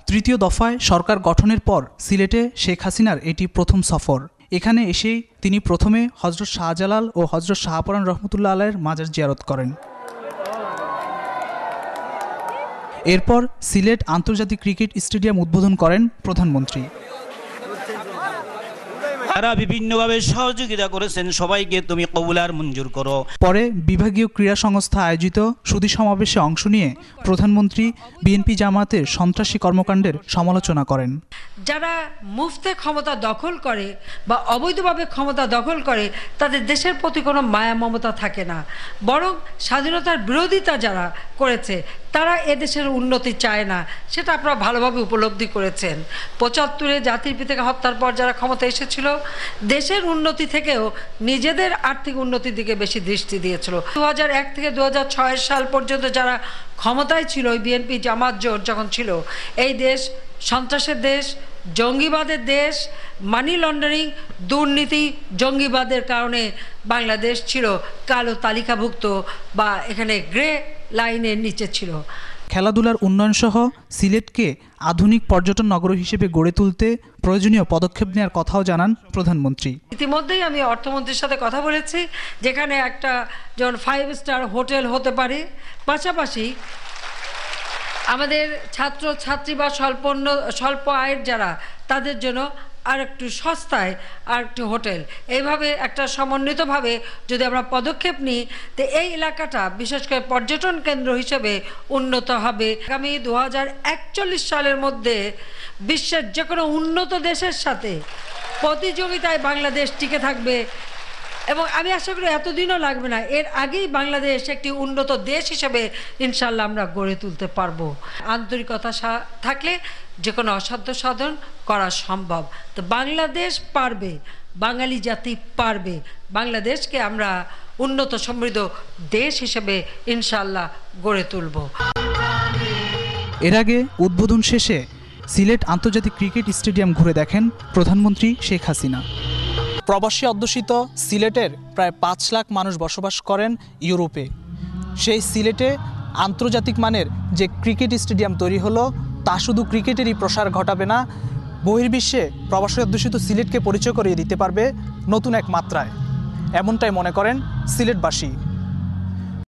তৃতীয় দফায় সরকার গঠনের পর সিলেটে শেখ হাসিনার এটি প্রথম সফর। এখানে এসেই তিনি প্রথমে হযরত শাহজালাল ও হযরত শাহপরান রহমতুল্লাহ আলাইহির মাজার জিয়ারত করেন। এরপর সিলেট আন্তর্জাতিক ক্রিকেট স্টেডিয়াম উদ্বোধন করেন প্রধানমন্ত্রী। তারা বিভিন্নভাবে সহযোগিতা করেছেন, সবাইকে তুমি কবুল আর মঞ্জুর করো। পরে বিভাগীয় ক্রীড়া সংস্থা আয়োজিত সুধী সমাবেশে অংশ নিয়ে প্রধানমন্ত্রী বিএনপি জামাতের সন্ত্রাসী কর্মকাণ্ডের সমালোচনা করেন। যারা মুফতে ক্ষমতা দখল করে বা অবৈধভাবে ক্ষমতা দখল করে তাদের দেশের প্রতি কোনো মায়া মমতা থাকে না, বরং স্বাধীনতার বিরোধিতা যারা করেছে তারা এদেশের উন্নতি চায় না, সেটা আপনারা ভালোভাবে উপলব্ধি করেছেন। ৭৫-এ জাতির পিতাকে হত্যার পর যারা ক্ষমতা এসেছিল দেশের উন্নতি থেকেও নিজেদের আর্থিক উন্নতির দিকে বেশি দৃষ্টি দিয়েছিল। ২০০১ থেকে ২০০৬ সাল পর্যন্ত যারা ক্ষমতায় ছিল, ওই বিএনপি জামাত জোট যখন ছিল, এই দেশ সন্ত্রাসের দেশ, জঙ্গিবাদের দেশ, মানি লন্ডারিং, দুর্নীতি, জঙ্গিবাদের কারণে বাংলাদেশ ছিল কালো তালিকাভুক্ত বা এখানে গ্রে লাইনের নিচে ছিল। খেলাধুলার উন্নয়ন সহ সিলেটকে আধুনিক পর্যটন নগর হিসেবে গড়ে তুলতে প্রয়োজনীয় পদক্ষেপ নেওয়ার কথাও জানান প্রধানমন্ত্রী। ইতিমধ্যেই আমি অর্থমন্ত্রীর সাথে কথা বলেছি, যেখানে একটা যেমন 5 স্টার হোটেল হতে পারে, পাশাপাশি আমাদের ছাত্র ছাত্রী বা স্বল্প আয়ের যারা তাদের জন্য আর একটু সস্তায় আর একটু হোটেল, এইভাবে একটা সমন্বিতভাবে যদি আমরা পদক্ষেপ নিই তো এই এলাকাটা বিশেষ করে পর্যটন কেন্দ্র হিসেবে উন্নত হবে। আগামী ২০৪১ সালের মধ্যে বিশ্বের যে কোনো উন্নত দেশের সাথে প্রতিযোগিতায় বাংলাদেশ টিকে থাকবে এবং আমি আশা করি এতদিনও লাগবে না, এর আগেই বাংলাদেশ একটি উন্নত দেশ হিসেবে ইনশাল্লাহ আমরা গড়ে তুলতে পারবো। আন্তরিকতা থাকলে যে কোনো অসাধ্য সাধন করা সম্ভব। তো বাংলাদেশ পারবে, বাঙালি জাতি পারবে, বাংলাদেশকে আমরা উন্নত সমৃদ্ধ দেশ হিসেবে ইনশাল্লাহ গড়ে তুলব। এর আগে উদ্বোধন শেষে সিলেট আন্তর্জাতিক ক্রিকেট স্টেডিয়াম ঘুরে দেখেন প্রধানমন্ত্রী শেখ হাসিনা। প্রবাসী অধ্যুষিত সিলেটের প্রায় ৫ লাখ মানুষ বসবাস করেন ইউরোপে। সেই সিলেটে আন্তর্জাতিক মানের যে ক্রিকেট স্টেডিয়াম তৈরি হলো তা শুধু ক্রিকেটেরই প্রসার ঘটাবে না, বহির্বিশ্বে প্রবাসী অধ্যুষিত সিলেটকে পরিচয় করিয়ে দিতে পারবে নতুন এক মাত্রায়, এমনটাই মনে করেন সিলেটবাসী।